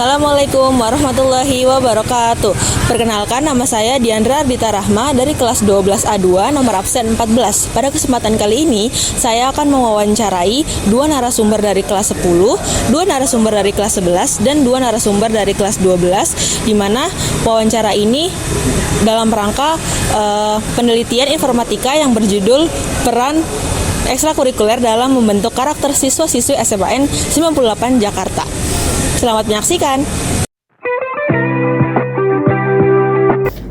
Assalamualaikum warahmatullahi wabarakatuh. Perkenalkan, nama saya Diandra Ardita Rahma dari kelas 12A2 nomor absen 14. Pada kesempatan kali ini, saya akan mewawancarai dua narasumber dari kelas 10, dua narasumber dari kelas 11, dan dua narasumber dari kelas 12, di mana wawancara ini dalam rangka penelitian informatika yang berjudul peran ekstrakurikuler dalam membentuk karakter siswa-siswi SMAN 98 Jakarta. Selamat menyaksikan.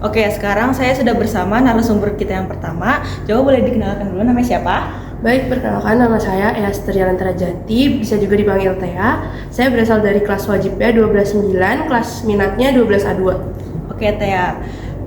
Oke, sekarang saya sudah bersama narasumber kita yang pertama. Coba boleh dikenalkan dulu, namanya siapa? Baik, perkenalkan, nama saya Ea Trialantara Jati, bisa juga dipanggil Tea. Saya berasal dari kelas wajibnya 12.9, kelas minatnya 12A2. Oke, Tea.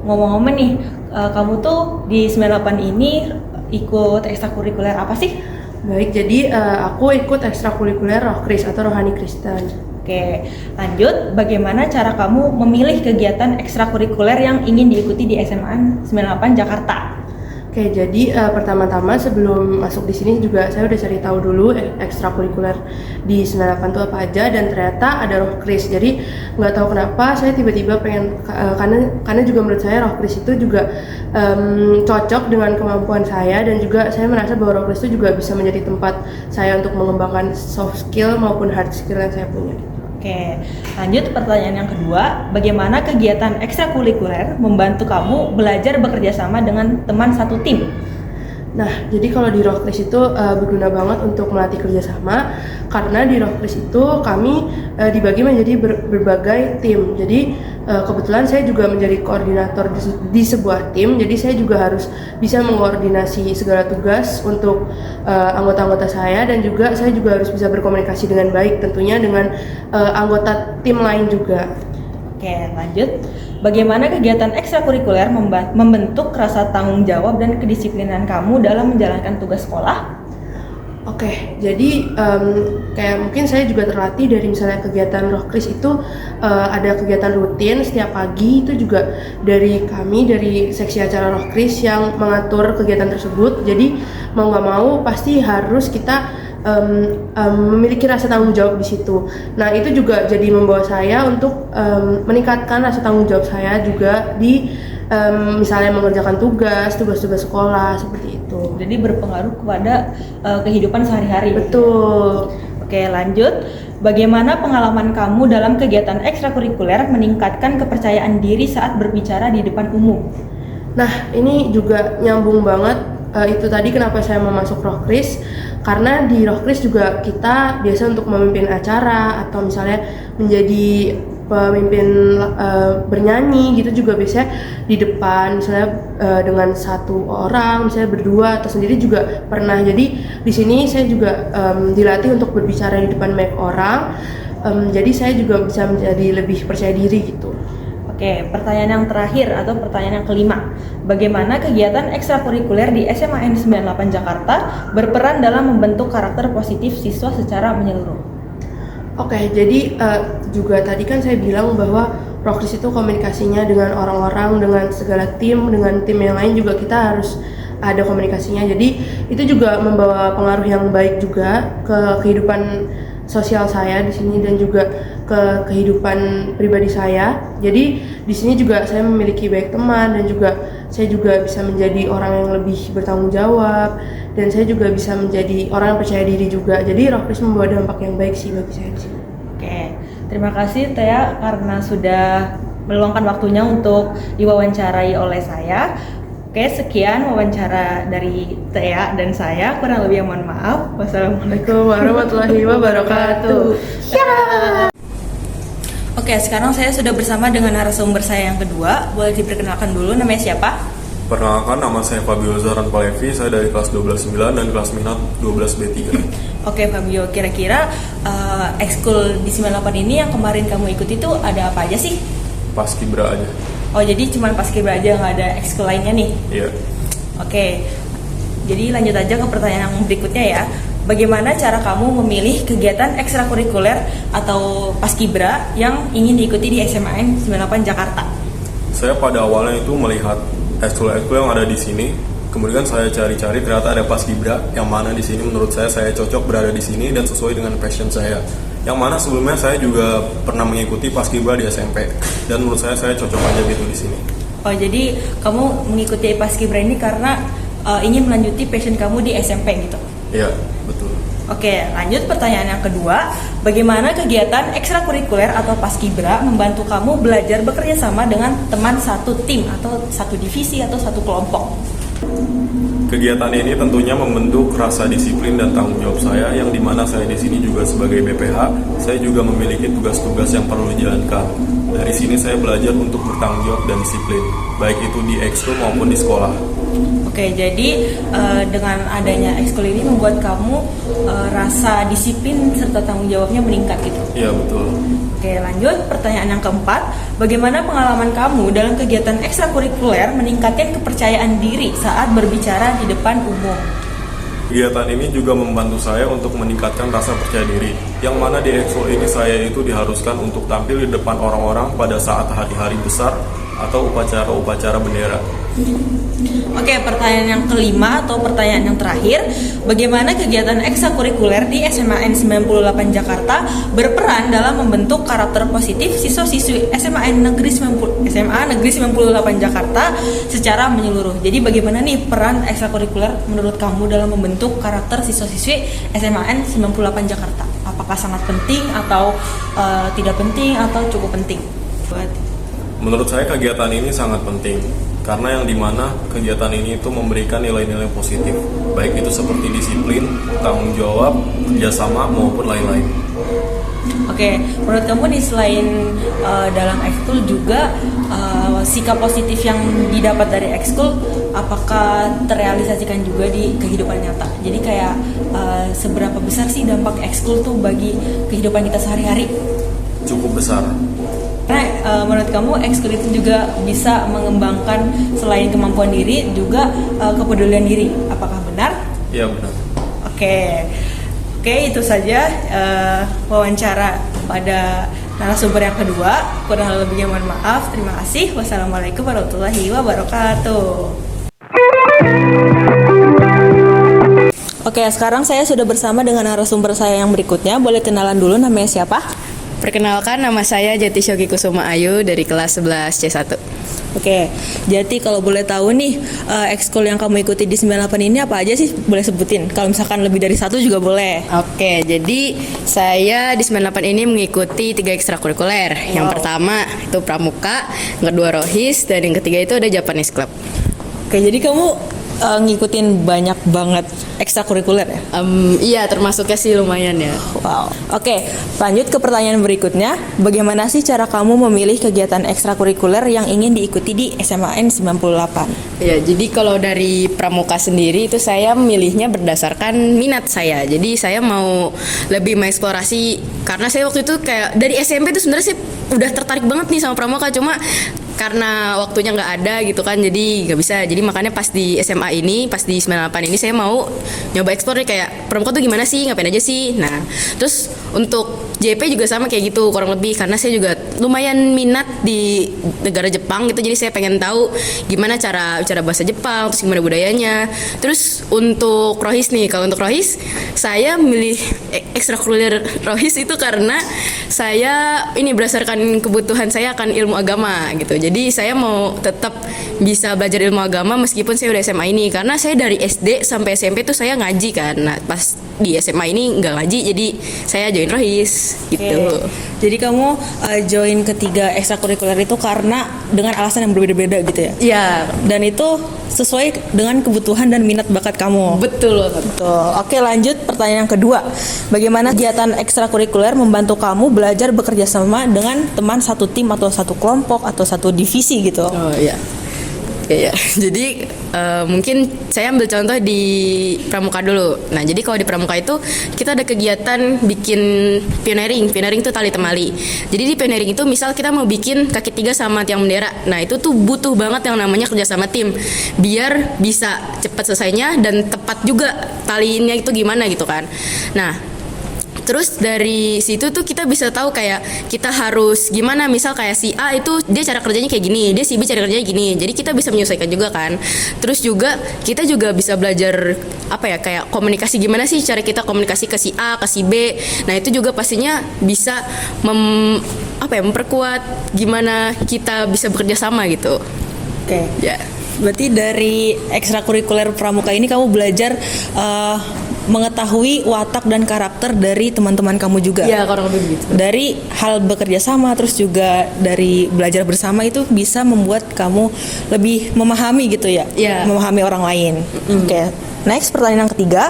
Ngomong-ngomong nih, kamu tuh di 98 ini ikut ekstrakurikuler apa sih? Baik, jadi aku ikut ekstrakurikuler Rohkris atau Rohani Kristen. Oke, lanjut. Bagaimana cara kamu memilih kegiatan ekstrakurikuler yang ingin diikuti di SMA 98 Jakarta? Oke, jadi pertama-tama sebelum masuk di sini juga saya udah cari tahu dulu ekstrakurikuler di 98 itu apa aja, dan ternyata ada Rohkris. Jadi nggak tahu kenapa saya tiba-tiba pengen karena juga menurut saya Rohkris itu juga cocok dengan kemampuan saya, dan juga saya merasa bahwa Rohkris itu juga bisa menjadi tempat saya untuk mengembangkan soft skill maupun hard skill yang saya punya. Oke, lanjut pertanyaan yang kedua. Bagaimana kegiatan ekstrakurikuler membantu kamu belajar bekerja sama dengan teman satu tim? Nah, jadi kalau di Rohkris itu berguna banget untuk melatih kerjasama, karena di Rohkris itu kami dibagi menjadi berbagai tim. Jadi kebetulan saya juga menjadi koordinator di sebuah tim, jadi saya juga harus bisa mengkoordinasi segala tugas untuk anggota-anggota saya, dan juga saya juga harus bisa berkomunikasi dengan baik tentunya dengan anggota tim lain juga. Oke, lanjut. Bagaimana kegiatan ekstrakurikuler membentuk rasa tanggung jawab dan kedisiplinan kamu dalam menjalankan tugas sekolah? Oke, jadi kayak mungkin saya juga terlatih dari misalnya kegiatan Rohkris itu ada kegiatan rutin setiap pagi, itu juga dari kami dari seksi acara Rohkris yang mengatur kegiatan tersebut. Jadi mau nggak mau pasti harus kita memiliki rasa tanggung jawab di situ. Nah, itu juga jadi membawa saya untuk meningkatkan rasa tanggung jawab saya juga di misalnya mengerjakan tugas-tugas sekolah seperti itu. Jadi berpengaruh kepada kehidupan sehari-hari. Betul. Oke, lanjut. Bagaimana pengalaman kamu dalam kegiatan ekstrakurikuler meningkatkan kepercayaan diri saat berbicara di depan umum? Nah, ini juga nyambung banget. Itu tadi kenapa saya mau masuk Rohkris, karena di Rohkris juga kita biasa untuk memimpin acara atau misalnya menjadi pemimpin bernyanyi gitu, juga biasanya di depan misalnya dengan satu orang, misalnya berdua atau sendiri juga pernah. Jadi di sini saya juga dilatih untuk berbicara di depan banyak orang, jadi saya juga bisa menjadi lebih percaya diri gitu. Oke, pertanyaan yang terakhir atau pertanyaan yang kelima. Bagaimana kegiatan ekstrakurikuler di SMAN 98 Jakarta berperan dalam membentuk karakter positif siswa secara menyeluruh? Oke, jadi juga tadi kan saya bilang bahwa Rohkris itu komunikasinya dengan orang-orang, dengan segala tim, dengan tim yang lain juga kita harus ada komunikasinya. Jadi itu juga membawa pengaruh yang baik juga ke kehidupan sosial saya di sini dan juga ke kehidupan pribadi saya. Jadi di sini juga saya memiliki banyak teman, dan juga saya juga bisa menjadi orang yang lebih bertanggung jawab, dan saya juga bisa menjadi orang yang percaya diri juga. Jadi Rohkris membawa dampak yang baik sih bagi saya di sini. Oke, terima kasih Tea karena sudah meluangkan waktunya untuk diwawancarai oleh saya. Oke, sekian wawancara dari Tea dan saya. Kurang lebih mohon maaf. Wassalamualaikum warahmatullahi wabarakatuh. Oke, sekarang saya sudah bersama dengan narasumber saya yang kedua. Boleh diperkenalkan dulu, namanya siapa? Perkenalkan, nama saya Fabio Zahran Palevi. Saya dari kelas 12.9 dan kelas minat 12B3. Oke Fabio, kira-kira ekskul di 98 ini yang kemarin kamu ikuti itu ada apa aja sih? Paskibra aja. Oh, jadi cuma paskibra aja, nggak ada ekskul lainnya nih? Iya. Oke, jadi lanjut aja ke pertanyaan yang berikutnya ya. Bagaimana cara kamu memilih kegiatan ekstrakurikuler atau paskibra yang ingin diikuti di SMAN 98 Jakarta? Saya pada awalnya itu melihat ekskul-ekskul yang ada di sini, kemudian saya cari-cari, ternyata ada paskibra yang mana di sini menurut saya cocok berada di sini dan sesuai dengan passion saya. Yang mana sebelumnya saya juga pernah mengikuti Paskibra di SMP, dan menurut saya cocok aja gitu di sini. Oh, jadi kamu mengikuti Paskibra ini karena ingin melanjuti passion kamu di SMP gitu? Iya, betul. Oke, lanjut pertanyaan yang kedua. Bagaimana kegiatan ekstrakurikuler atau Paskibra membantu kamu belajar bekerja sama dengan teman satu tim atau satu divisi atau satu kelompok? Kegiatan ini tentunya membentuk rasa disiplin dan tanggung jawab saya, yang dimana saya di sini juga sebagai BPH, saya juga memiliki tugas-tugas yang perlu dijalankan. Dari sini saya belajar untuk bertanggung jawab dan disiplin, baik itu di ekskul maupun di sekolah. Oke, jadi dengan adanya ekskul ini membuat kamu rasa disiplin serta tanggung jawabnya meningkat gitu? Iya, betul. Oke, lanjut pertanyaan yang keempat. Bagaimana pengalaman kamu dalam kegiatan ekstrakurikuler meningkatkan kepercayaan diri saat berbicara di depan umum? Kegiatan ini juga membantu saya untuk meningkatkan rasa percaya diri, yang mana di ekskul ini saya itu diharuskan untuk tampil di depan orang-orang pada saat hari-hari besar atau upacara-upacara bendera. Oke, pertanyaan yang kelima atau pertanyaan yang terakhir. Bagaimana kegiatan ekstrakurikuler di SMAN 98 Jakarta berperan dalam membentuk karakter positif siswa-siswi SMA Negeri 98 Jakarta secara menyeluruh? Jadi bagaimana nih peran ekstrakurikuler menurut kamu dalam membentuk karakter siswa-siswi SMAN 98 Jakarta? Apakah sangat penting atau tidak penting atau cukup penting? Menurut saya kegiatan ini sangat penting, karena yang dimana kegiatan ini itu memberikan nilai-nilai positif, baik itu seperti disiplin, tanggung jawab, kerjasama maupun lain-lain. Oke, menurut kamu nih selain dalam ekskul juga sikap positif yang didapat dari ekskul apakah terrealisasikan juga di kehidupan nyata? Jadi kayak seberapa besar sih dampak ekskul tuh bagi kehidupan kita sehari-hari? Cukup besar. Karena menurut kamu ekskul itu juga bisa mengembangkan selain kemampuan diri juga kepedulian diri. Apakah benar? Iya, benar. Oke, itu saja wawancara pada narasumber yang kedua. Kurang lebihnya mohon maaf. Terima kasih. Wassalamualaikum warahmatullahi wabarakatuh. Oke, sekarang saya sudah bersama dengan narasumber saya yang berikutnya. Boleh kenalan dulu, namanya siapa? Perkenalkan, nama saya Jati Syogi Kusuma Ayu dari kelas 11 C1. Oke, Jati, kalau boleh tahu nih ekskul yang kamu ikuti di 98 ini apa aja sih? Boleh sebutin. Kalau misalkan lebih dari satu juga boleh. Oke, jadi saya di 98 ini mengikuti 3 ekstrakurikuler. Yang pertama itu Pramuka, yang kedua Rohis, dan yang ketiga itu ada Japanese Club. Oke, jadi kamu ngikutin banyak banget ekstrakurikuler ya? Iya, termasuknya sih lumayan ya. Wow. Oke, lanjut ke pertanyaan berikutnya. Bagaimana sih cara kamu memilih kegiatan ekstrakurikuler yang ingin diikuti di SMAN 98? Ya, jadi kalau dari Pramuka sendiri itu saya memilihnya berdasarkan minat saya. Jadi saya mau lebih mengeksplorasi, karena saya waktu itu kayak dari SMP itu sebenarnya sih udah tertarik banget nih sama Pramuka, cuma karena waktunya nggak ada gitu kan, jadi nggak bisa. Jadi makanya pas di SMA ini, pas di 98 ini saya mau nyoba eksplor nih, kayak Pramuka tuh gimana sih, ngapain aja sih. Nah, terus untuk JP juga sama kayak gitu kurang lebih, karena saya juga lumayan minat di negara Jepang gitu, jadi saya pengen tahu gimana cara bicara bahasa Jepang, terus gimana budayanya. Terus untuk Rohis nih, kalau untuk Rohis saya milih ekstrakurikuler Rohis itu karena saya ini berdasarkan kebutuhan saya akan ilmu agama gitu. Jadi saya mau tetap bisa belajar ilmu agama meskipun saya udah SMA ini, karena saya dari SD sampai SMP tuh saya ngaji kan. Nah, pas di SMA ini nggak ngaji, jadi saya join Rohis gitu. Oke. Jadi kamu join ketiga ekstrakurikuler itu karena dengan alasan yang berbeda-beda gitu ya? Iya, Dan itu sesuai dengan kebutuhan dan minat bakat kamu. betul. Oke, lanjut pertanyaan yang kedua. Bagaimana kegiatan ekstrakurikuler membantu kamu belajar bekerja sama dengan teman satu tim atau satu kelompok atau satu divisi gitu? Oh iya. Ya. Jadi mungkin saya ambil contoh di Pramuka dulu. Nah, jadi kalau di Pramuka itu kita ada kegiatan bikin pioneering. Pioneering itu tali temali. Jadi di pioneering itu misal kita mau bikin kaki 3 sama tiang bendera. Nah, itu tuh butuh banget yang namanya kerja sama tim, biar bisa cepat selesainya dan tepat juga taliinnya itu gimana gitu kan. Nah, Terus dari situ tuh kita bisa tahu kayak kita harus gimana, misal kayak si A itu dia cara kerjanya kayak gini, dia si B cara kerjanya gini. Jadi kita bisa menyesuaikan juga kan. Terus juga kita juga bisa belajar apa ya, kayak komunikasi, gimana sih cara kita komunikasi ke si A, ke si B. Nah, itu juga pastinya bisa memperkuat gimana kita bisa bekerja sama gitu. Oke. Ya. Berarti dari ekstrakurikuler pramuka ini kamu belajar mengetahui watak dan karakter dari teman-teman kamu juga. Ya, kurang lebih begitu. Dari hal bekerja sama, terus juga dari belajar bersama itu bisa membuat kamu lebih memahami gitu ya, Iya. memahami orang lain. Oke. Next, pertanyaan yang ketiga,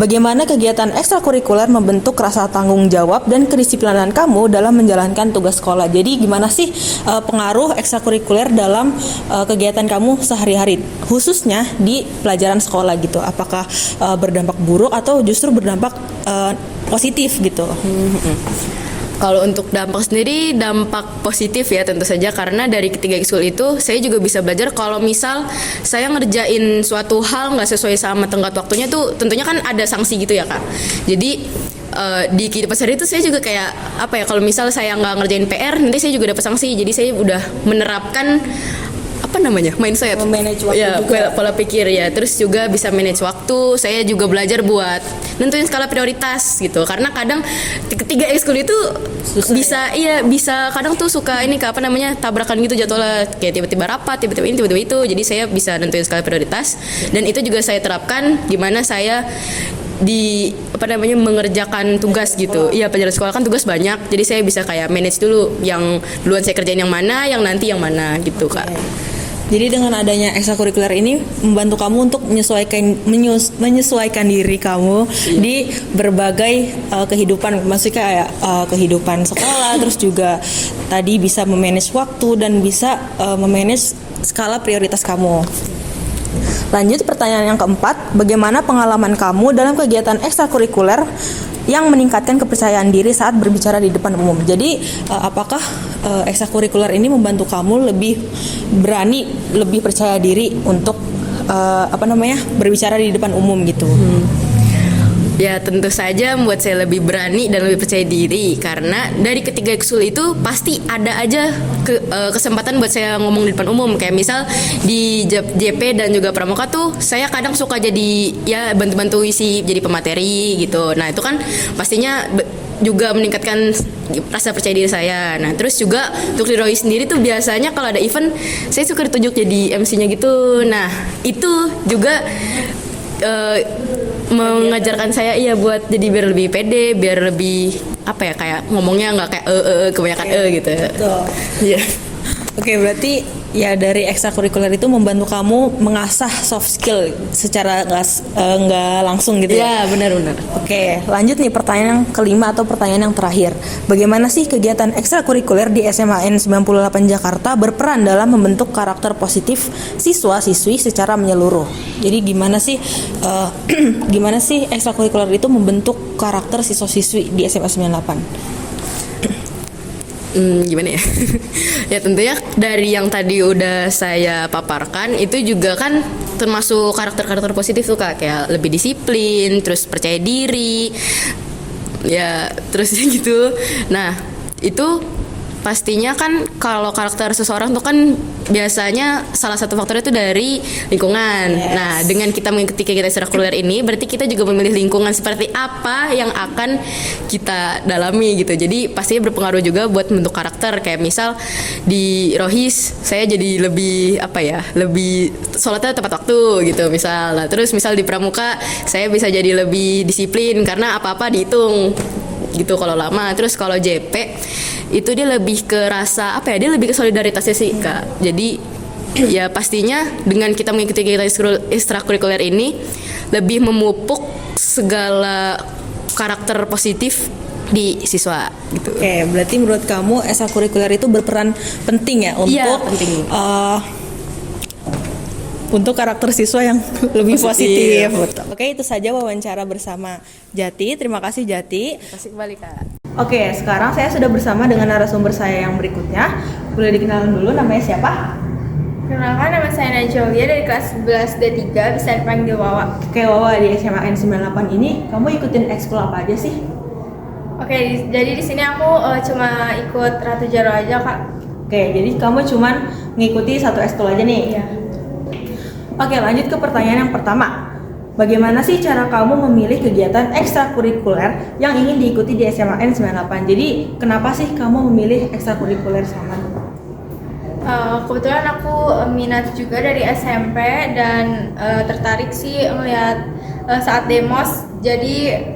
bagaimana kegiatan ekstrakurikuler membentuk rasa tanggung jawab dan kedisiplinan kamu dalam menjalankan tugas sekolah? Jadi gimana sih pengaruh ekstrakurikuler dalam kegiatan kamu sehari-hari, khususnya di pelajaran sekolah gitu? Apakah berdampak buruk atau justru berdampak positif gitu? Kalau untuk dampak sendiri, dampak positif ya tentu saja, karena dari ketiga ekskul itu saya juga bisa belajar kalau misal saya ngerjain suatu hal nggak sesuai sama tenggat waktunya tuh tentunya kan ada sanksi gitu ya Kak. Jadi di kehidupan sehari itu saya juga kayak apa ya, kalau misal saya nggak ngerjain PR nanti saya juga dapat sanksi. Jadi saya udah menerapkan mindset, Memanage waktu ya, juga. pola pikir ya. Terus juga bisa manage waktu. Saya juga belajar buat nentuin skala prioritas gitu, karena kadang ketiga ekskul itu Susah, bisa kadang tuh suka tabrakan gitu jadwalnya, kayak tiba-tiba rapat, tiba-tiba ini, tiba-tiba itu. Jadi saya bisa nentuin skala prioritas, dan itu juga saya terapkan gimana saya mengerjakan tugas gitu. Iya, pelajaran sekolah kan tugas banyak. Jadi saya bisa kayak manage dulu yang duluan saya kerjain yang mana, yang nanti yang mana gitu, Kak. Jadi dengan adanya ekstrakurikuler ini membantu kamu untuk menyesuaikan diri kamu di berbagai kehidupan, maksudnya kayak kehidupan sekolah, terus juga tadi bisa memanage waktu dan bisa memanage skala prioritas kamu. Lanjut pertanyaan yang keempat, bagaimana pengalaman kamu dalam kegiatan ekstrakurikuler yang meningkatkan kepercayaan diri saat berbicara di depan umum? Jadi apakah ekstrakurikuler ini membantu kamu lebih berani, lebih percaya diri untuk berbicara di depan umum gitu? Ya, tentu saja membuat saya lebih berani dan lebih percaya diri, karena dari ketiga ekskul itu pasti ada aja kesempatan buat saya ngomong di depan umum. Kayak misal di JP dan juga Pramuka tuh saya kadang suka jadi ya bantu-bantu isi jadi pemateri gitu. Nah, itu kan pastinya juga meningkatkan rasa percaya diri saya. Nah, terus juga untuk di Rohi sendiri tuh biasanya kalau ada event saya suka ditunjuk jadi MC-nya gitu. Nah, itu juga mengajarkan saya buat jadi biar lebih pede, biar lebih kayak ngomongnya nggak kayak kebanyakan gitu. Betul. Iya. Oke, berarti ya dari ekstrakurikuler itu membantu kamu mengasah soft skill secara nggak langsung gitu ya? Iya, benar-benar. Oke, lanjut nih pertanyaan yang kelima atau pertanyaan yang terakhir. Bagaimana sih kegiatan ekstrakurikuler di SMAN 98 Jakarta berperan dalam membentuk karakter positif siswa-siswi secara menyeluruh? Jadi gimana sih ekstrakurikuler itu membentuk karakter siswa-siswi di SMA 98? Gimana ya? Ya tentunya dari yang tadi udah saya paparkan itu juga kan termasuk karakter-karakter positif tuh Kak, kayak lebih disiplin, terus percaya diri, ya terus gitu. Nah, itu pastinya kan kalau karakter seseorang tuh kan biasanya salah satu faktornya itu dari lingkungan. Yes. Nah, dengan kita mengikuti kegiatan ekstrakurikuler ini berarti kita juga memilih lingkungan seperti apa yang akan kita dalami gitu. Jadi pastinya berpengaruh juga buat membentuk karakter. Kayak misal di Rohis saya jadi lebih lebih sholatnya tepat waktu gitu misal. Nah, terus misal di Pramuka saya bisa jadi lebih disiplin karena apa-apa dihitung gitu kalau lama. Terus kalau JP itu dia lebih ke rasa dia lebih ke solidaritasnya sih Kak. Jadi ya pastinya dengan kita mengikuti kegiatan ekstrakurikuler ini lebih memupuk segala karakter positif di siswa gitu. Oke, berarti menurut kamu ekstrakurikuler itu berperan penting ya untuk penting. Untuk karakter siswa yang lebih positif. Betul. Oke, itu saja wawancara bersama Jati. Terima kasih Jati. Kasih kembali Kak. Oke, sekarang saya sudah bersama dengan narasumber saya yang berikutnya. Boleh dikenalkan dulu, namanya siapa? Kenalkan, nama saya Najolia dari kelas 11 D3, bisa dipanggil Wawa. Oke, Wawa, di SMAN 98 ini kamu ikutin ekskul apa aja sih? Oke, jadi di sini aku cuma ikut Ratu Jaro aja, Kak. Oke, jadi kamu cuman ngikuti satu ekskul aja nih? Iya. Oke, lanjut ke pertanyaan yang pertama. Bagaimana sih cara kamu memilih kegiatan ekstrakurikuler yang ingin diikuti di SMAN 98? Jadi, kenapa sih kamu memilih ekstrakurikuler Saman? Kebetulan aku minat juga dari SMP dan tertarik sih melihat saat demos, jadi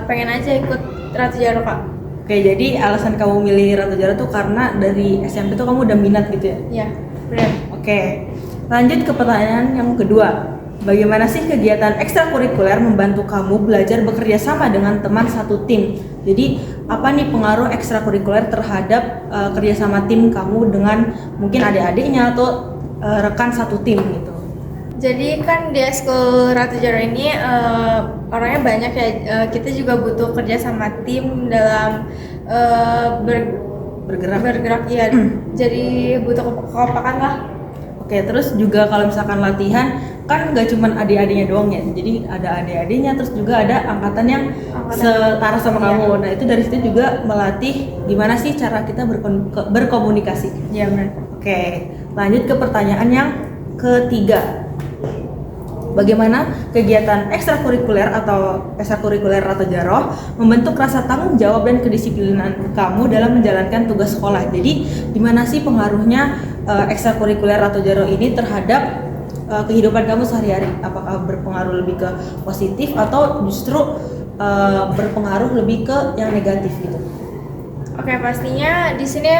pengen aja ikut Ratu Jaro, Kak. Oke, jadi alasan kamu milih Ratu Jaro tuh karena dari SMP tuh kamu udah minat gitu ya? Iya, benar. Oke, lanjut ke pertanyaan yang kedua. Bagaimana sih kegiatan ekstrakurikuler membantu kamu belajar bekerja sama dengan teman satu tim? Jadi, apa nih pengaruh ekstrakurikuler terhadap kerjasama tim kamu dengan mungkin adik-adiknya atau rekan satu tim gitu? Jadi kan di ekskul Ratu Jaro ini orangnya banyak ya. Kita juga butuh kerja sama tim dalam bergerak ya. Jadi butuh kekompakan lah. Oke, terus juga kalau misalkan latihan kan nggak cuman adik-adiknya doang ya, jadi ada adik-adiknya, terus juga ada angkatan yang setara sama kamu. Nah itu dari situ juga melatih gimana sih cara kita berkomunikasi. Iya benar. Oke, lanjut ke pertanyaan yang ketiga. Bagaimana kegiatan ekstrakurikuler atau ekstrakurikuler Ratu Jaro membentuk rasa tanggung jawab dan kedisiplinan kamu dalam menjalankan tugas sekolah? Jadi, gimana sih pengaruhnya ekstrakurikuler Ratu Jaro ini terhadap kehidupan kamu sehari-hari? Apakah berpengaruh lebih ke positif atau justru berpengaruh lebih ke yang negatif gitu? Oke, pastinya di sini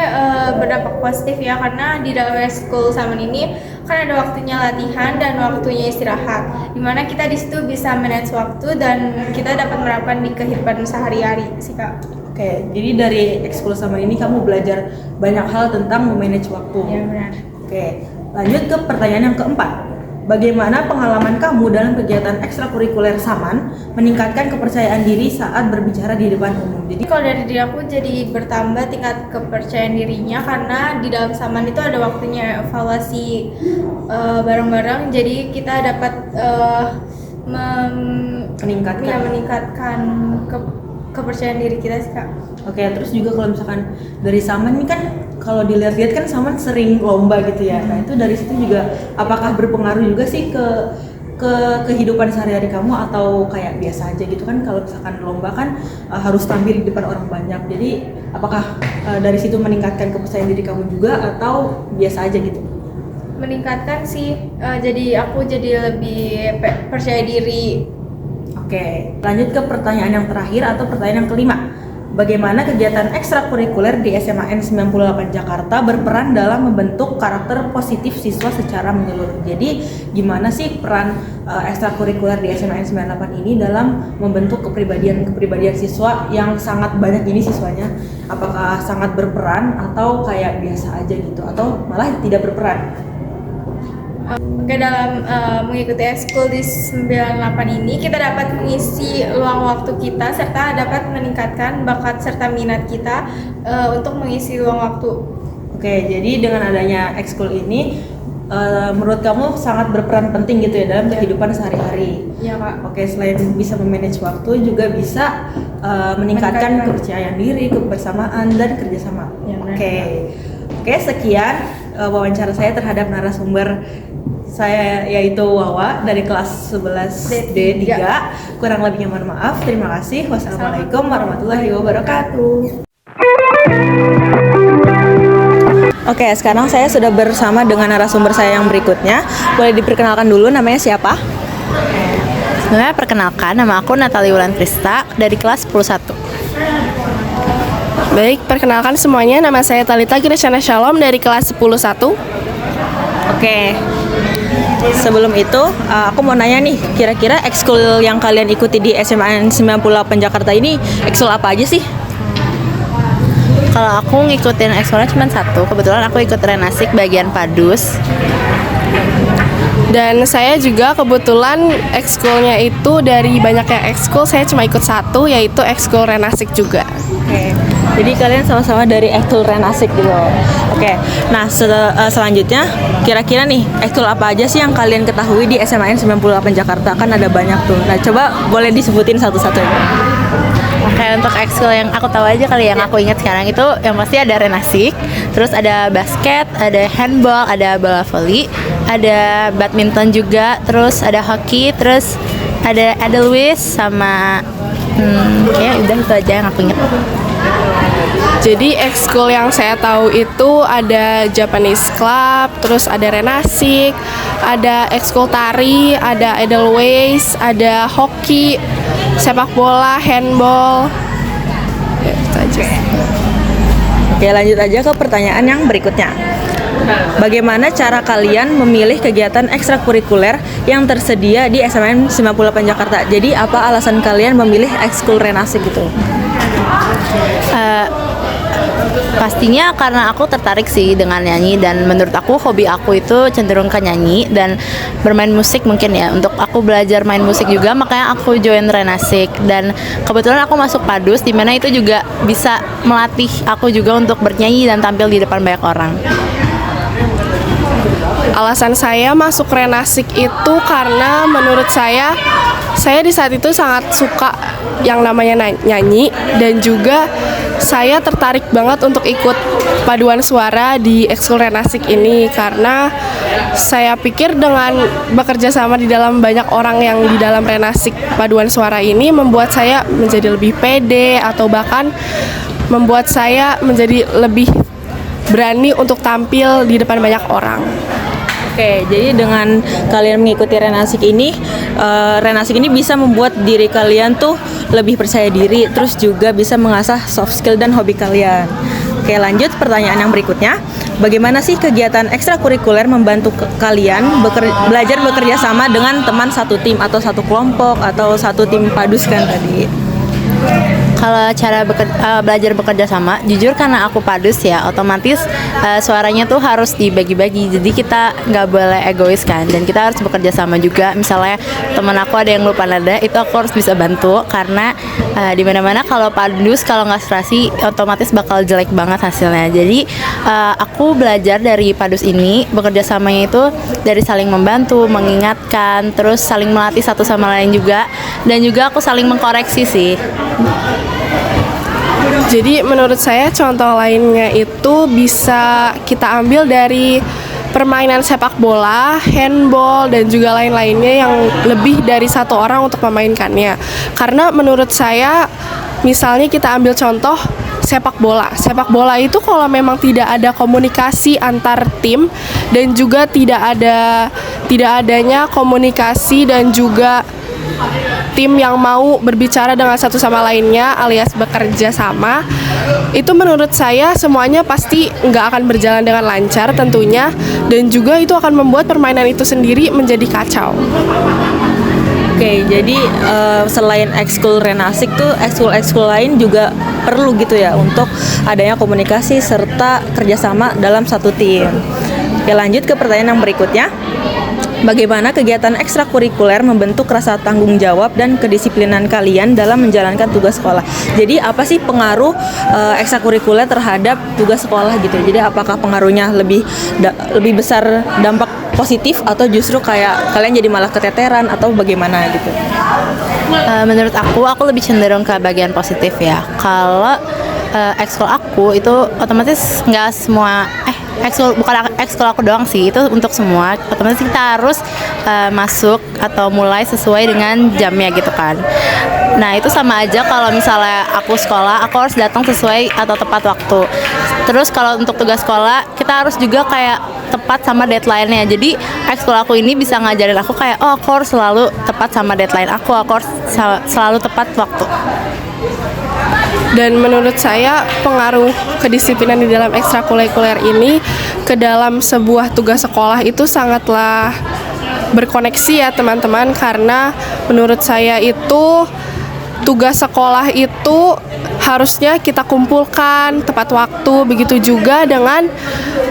berdampak positif ya, karena di dalam ekskul Saman ini kan ada waktunya latihan dan waktunya istirahat, dimana kita di situ bisa manage waktu dan kita dapat menerapkan di kehidupan sehari-hari sih, Kak. Oke, jadi dari ekskul Saman ini kamu belajar banyak hal tentang memanage waktu. Iya benar. Oke, lanjut ke pertanyaan yang keempat. Bagaimana pengalaman kamu dalam kegiatan ekstrakurikuler Saman meningkatkan kepercayaan diri saat berbicara di depan umum? Jadi Kalau dari diri aku jadi bertambah tingkat kepercayaan dirinya, karena di dalam Saman itu ada waktunya evaluasi bareng-bareng, jadi kita dapat meningkatkan kepercayaan diri kita sih, Kak. Oke, terus juga kalau misalkan dari Saman ini kan kalau dilihat-lihat kan Saman sering lomba gitu ya. Nah, itu dari situ juga apakah berpengaruh juga sih ke kehidupan sehari-hari kamu atau kayak biasa aja gitu kan? Kalau misalkan lomba kan harus tampil di depan orang banyak. Jadi, apakah dari situ meningkatkan kepercayaan diri kamu juga atau biasa aja gitu? Meningkatkan sih, jadi aku jadi lebih percaya diri. Oke, lanjut ke pertanyaan yang terakhir atau pertanyaan yang kelima. Bagaimana kegiatan ekstrakurikuler di SMAN 98 Jakarta berperan dalam membentuk karakter positif siswa secara menyeluruh? Jadi, gimana sih peran ekstrakurikuler di SMAN 98 ini dalam membentuk kepribadian siswa yang sangat banyak ini siswanya? Apakah sangat berperan atau kayak biasa aja gitu atau malah tidak berperan? Oke, dalam mengikuti ekskul di 98 ini kita dapat mengisi luang waktu kita serta dapat meningkatkan bakat serta minat kita untuk mengisi luang waktu. Oke, jadi dengan adanya ekskul ini menurut kamu sangat berperan penting gitu ya dalam kehidupan sehari-hari. Iya, Kak. Oke, selain bisa memanage waktu juga bisa meningkatkan kepercayaan diri, kebersamaan dan kerjasama. Ya, benar. Oke, sekian wawancara saya terhadap narasumber saya yaitu Wawa dari kelas 11 D3. Kurang lebihnya mohon maaf. Terima kasih. Wassalamualaikum warahmatullahi wabarakatuh. Oke, sekarang saya sudah bersama dengan narasumber saya yang berikutnya. Boleh diperkenalkan dulu namanya siapa? Sebenarnya perkenalkan, nama aku Natali Wulan Prista dari kelas 11. Baik, perkenalkan semuanya, nama saya Talita Grishana Shalom dari kelas 11. Oke. Sebelum itu, aku mau nanya nih, kira-kira ekskul yang kalian ikuti di SMAN 98 Jakarta ini ekskul apa aja sih? Kalau aku ngikutin ekskulnya cuma satu, kebetulan aku ikut renasik bagian padus. Dan saya juga kebetulan ekskulnya itu dari banyaknya ekskul, saya cuma ikut satu, yaitu ekskul renasik juga. Oke. Jadi kalian sama-sama dari ekskul renasik gitu. Oke. Nah, selanjutnya kira-kira nih ekskul apa aja sih yang kalian ketahui di SMAN 98 Jakarta? Kan ada banyak tuh. Nah, coba boleh disebutin satu-satu. Oke, untuk ekskul yang aku tahu aja kali yang aku ingat sekarang itu yang pasti ada renasik, terus ada basket, ada handball, ada bola voli, ada badminton juga, terus ada hoki, terus ada edelweiss sama ya udah itu aja yang aku ingat. Jadi ekskul yang saya tahu itu ada Japanese Club, terus ada renasik, ada ekskul tari, ada edelweiss, ada hoki, sepak bola, handball. Ya, itu aja. Oke, lanjut aja ke pertanyaan yang berikutnya. Bagaimana cara kalian memilih kegiatan ekstrakurikuler yang tersedia di SMN 98 Jakarta? Jadi apa alasan kalian memilih ekskul renasik gitu? Pastinya karena aku tertarik sih dengan nyanyi, dan menurut aku hobi aku itu cenderung ke nyanyi dan bermain musik mungkin ya. Untuk aku belajar main musik juga, makanya aku join renasik, dan kebetulan aku masuk Padus di mana itu juga bisa melatih aku juga untuk bernyanyi dan tampil di depan banyak orang. Alasan saya masuk renasik itu karena menurut saya di saat itu sangat suka yang namanya nyanyi, dan juga saya tertarik banget untuk ikut paduan suara di ekskul renasik ini karena saya pikir dengan bekerja sama di dalam banyak orang yang di dalam renasik paduan suara ini membuat saya menjadi lebih pede, atau bahkan membuat saya menjadi lebih berani untuk tampil di depan banyak orang. Oke, jadi dengan kalian mengikuti renasik ini bisa membuat diri kalian tuh lebih percaya diri, terus juga bisa mengasah soft skill dan hobi kalian. Oke, lanjut pertanyaan yang berikutnya. Bagaimana sih kegiatan ekstrakurikuler membantu kalian belajar bekerja sama dengan teman satu tim atau satu kelompok atau satu tim Padus kan tadi? Kalau cara belajar bekerja sama, jujur karena aku Padus ya, otomatis suaranya tuh harus dibagi-bagi. Jadi kita nggak boleh egois kan, dan kita harus bekerja sama juga. Misalnya teman aku ada yang lupa nada, itu aku harus bisa bantu karena di mana-mana kalau Padus kalau nggak serasi otomatis bakal jelek banget hasilnya. Jadi aku belajar dari Padus ini bekerja samanya itu dari saling membantu, mengingatkan, terus saling melatih satu sama lain juga, dan juga aku saling mengkoreksi sih. Jadi menurut saya contoh lainnya itu bisa kita ambil dari permainan sepak bola, handball, dan juga lain-lainnya yang lebih dari satu orang untuk memainkannya. Karena menurut saya, misalnya kita ambil contoh sepak bola. Sepak bola itu kalau memang tidak ada komunikasi antar tim, dan juga tidak adanya komunikasi dan juga tim yang mau berbicara dengan satu sama lainnya alias bekerja sama, itu menurut saya semuanya pasti nggak akan berjalan dengan lancar tentunya, dan juga itu akan membuat permainan itu sendiri menjadi kacau. Oke, jadi selain ekskul renasik tuh ekskul lain juga perlu gitu ya untuk adanya komunikasi serta kerjasama dalam satu tim. Oke, lanjut ke pertanyaan yang berikutnya. Bagaimana kegiatan ekstrakurikuler membentuk rasa tanggung jawab dan kedisiplinan kalian dalam menjalankan tugas sekolah? Jadi apa sih pengaruh ekstrakurikuler terhadap tugas sekolah gitu? Jadi apakah pengaruhnya lebih besar dampak positif atau justru kayak kalian jadi malah keteteran atau bagaimana gitu? Menurut aku lebih cenderung ke bagian positif ya. Kalau ekskul aku itu otomatis nggak semua bukan ekskul aku doang sih, itu untuk semua. Otomatis kita harus masuk atau mulai sesuai dengan jamnya gitu kan. Nah itu sama aja kalau misalnya aku sekolah, aku harus datang sesuai atau tepat waktu. Terus kalau untuk tugas sekolah, kita harus juga kayak tepat sama deadline-nya. Jadi ekskul aku ini bisa ngajarin aku kayak, oh aku harus selalu tepat sama deadline aku harus selalu tepat waktu. Dan menurut saya pengaruh kedisiplinan di dalam ekstrakurikuler ini ke dalam sebuah tugas sekolah itu sangatlah berkoneksi ya teman-teman, karena menurut saya itu tugas sekolah itu harusnya kita kumpulkan tepat waktu. Begitu juga dengan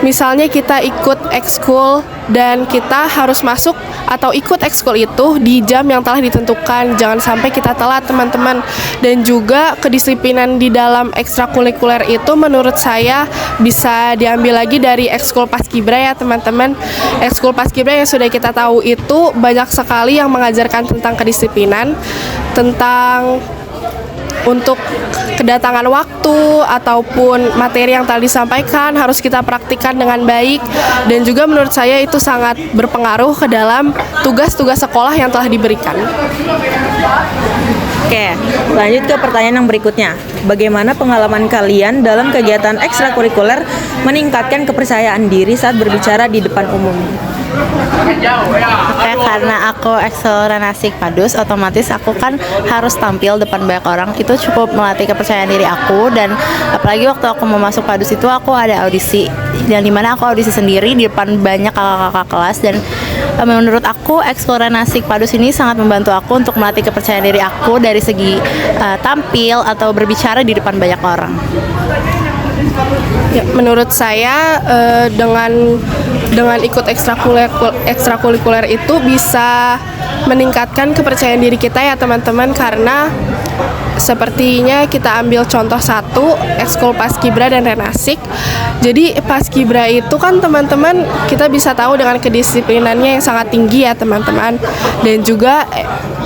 misalnya kita ikut ekskul dan kita harus masuk atau ikut ekskul itu di jam yang telah ditentukan. Jangan sampai kita telat teman-teman. Dan juga kedisiplinan di dalam ekstrakurikuler itu menurut saya bisa diambil lagi dari ekskul paskibra ya teman-teman. Ekskul paskibra yang sudah kita tahu itu banyak sekali yang mengajarkan tentang kedisiplinan, tentang untuk kedatangan waktu ataupun materi yang telah disampaikan harus kita praktikkan dengan baik, dan juga menurut saya itu sangat berpengaruh ke dalam tugas-tugas sekolah yang telah diberikan. Oke, lanjut ke pertanyaan yang berikutnya. Bagaimana pengalaman kalian dalam kegiatan ekstrakurikuler meningkatkan kepercayaan diri saat berbicara di depan umum? Oke, karena aku ekskul Renasik Padus, otomatis aku kan harus tampil depan banyak orang. Itu cukup melatih kepercayaan diri aku, dan apalagi waktu aku mau masuk Padus itu aku ada audisi, yang dimana aku audisi sendiri di depan banyak kakak-kakak kelas, dan menurut aku ekskul Renasik Padus ini sangat membantu aku untuk melatih kepercayaan diri aku dari segi tampil atau berbicara di depan banyak orang. Ya, menurut saya dengan ikut ekstrakurikuler itu bisa meningkatkan kepercayaan diri kita ya teman-teman, karena sepertinya kita ambil contoh satu, ekskul Paskibra dan Renasik. Jadi Paskibra itu kan teman-teman kita bisa tahu dengan kedisiplinannya yang sangat tinggi ya teman-teman, dan juga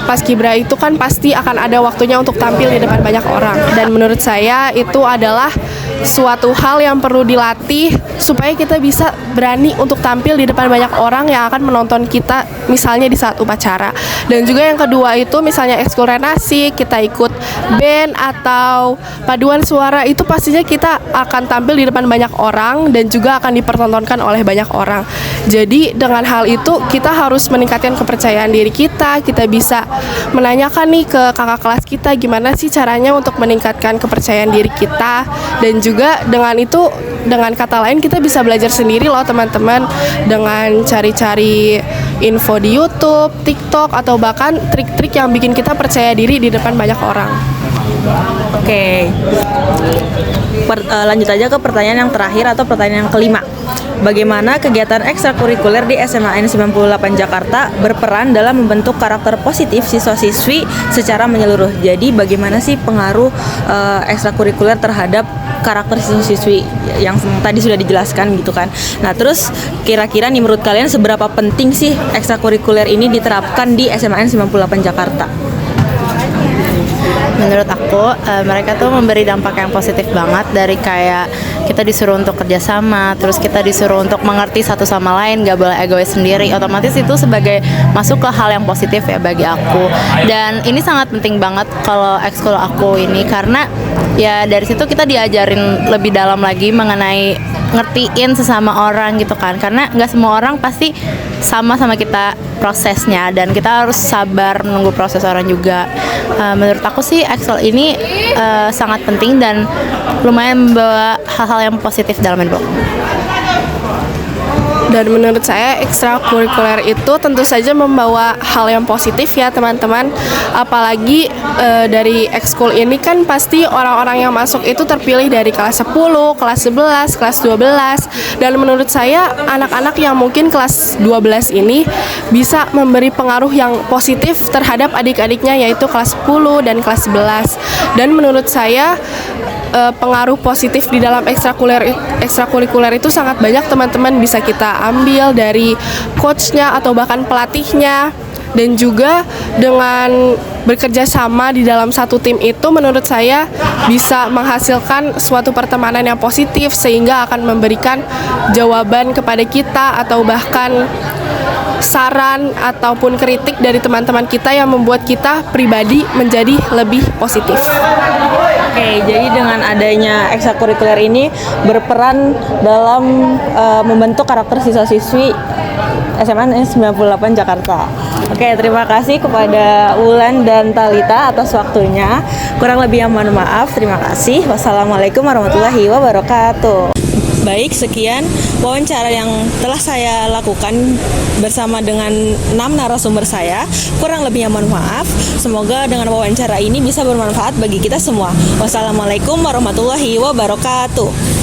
Paskibra itu kan pasti akan ada waktunya untuk tampil di depan banyak orang, dan menurut saya itu adalah suatu hal yang perlu dilatih supaya kita bisa berani untuk tampil di depan banyak orang yang akan menonton kita misalnya di saat upacara. Dan juga yang kedua itu misalnya ekskul Renasik, kita ikut band atau paduan suara, itu pastinya kita akan tampil di depan banyak orang dan juga akan dipertontonkan oleh banyak orang. Jadi dengan hal itu kita harus meningkatkan kepercayaan diri kita bisa menanyakan nih ke kakak kelas kita gimana sih caranya untuk meningkatkan kepercayaan diri kita, dan juga dengan itu, dengan kata lain kita bisa belajar sendiri loh teman-teman, dengan cari-cari info di YouTube, TikTok, atau bahkan trik-trik yang bikin kita percaya diri di depan banyak orang. Oke, lanjut aja ke pertanyaan yang terakhir atau pertanyaan yang kelima. Bagaimana kegiatan ekstrakurikuler di SMA N98 Jakarta berperan dalam membentuk karakter positif siswa-siswi secara menyeluruh? Jadi bagaimana sih pengaruh ekstrakurikuler terhadap karakter siswa-siswi yang tadi sudah dijelaskan gitu kan. Nah terus kira-kira nih menurut kalian seberapa penting sih ekstrakurikuler ini diterapkan di SMA N98 Jakarta? Menurut aku mereka tuh memberi dampak yang positif banget, dari kayak kita disuruh untuk kerjasama, terus kita disuruh untuk mengerti satu sama lain, gak boleh egois sendiri. Otomatis itu sebagai masuk ke hal yang positif ya bagi aku, dan ini sangat penting banget kalau ekskul aku ini, karena ya dari situ kita diajarin lebih dalam lagi mengenai ngertiin sesama orang gitu kan, karena nggak semua orang pasti sama kita prosesnya, dan kita harus sabar menunggu proses orang juga. Menurut aku sih ekskul ini sangat penting dan lumayan membawa hal-hal yang positif dalam hidup. Dan menurut saya ekstrakurikuler itu tentu saja membawa hal yang positif ya teman-teman. Apalagi dari ekskul ini kan pasti orang-orang yang masuk itu terpilih dari kelas 10, kelas 11, kelas 12. Dan menurut saya anak-anak yang mungkin kelas 12 ini bisa memberi pengaruh yang positif terhadap adik-adiknya, yaitu kelas 10 dan kelas 11. Dan menurut saya pengaruh positif di dalam ekstrakurikuler itu sangat banyak teman-teman, bisa kita ambil dari coachnya atau bahkan pelatihnya. Dan juga dengan bekerja sama di dalam satu tim itu menurut saya bisa menghasilkan suatu pertemanan yang positif, sehingga akan memberikan jawaban kepada kita atau bahkan saran ataupun kritik dari teman-teman kita yang membuat kita pribadi menjadi lebih positif. Oke, jadi dengan adanya ekstrakurikuler ini berperan dalam membentuk karakter siswa-siswi SMA N98 Jakarta. Oke, terima kasih kepada Wulan dan Talita atas waktunya. Kurang lebih yang mohon maaf. Terima kasih. Wassalamualaikum warahmatullahi wabarakatuh. Baik, sekian wawancara yang telah saya lakukan bersama dengan 6 narasumber saya. Kurang lebihnya mohon maaf. Semoga dengan wawancara ini bisa bermanfaat bagi kita semua. Wassalamualaikum warahmatullahi wabarakatuh.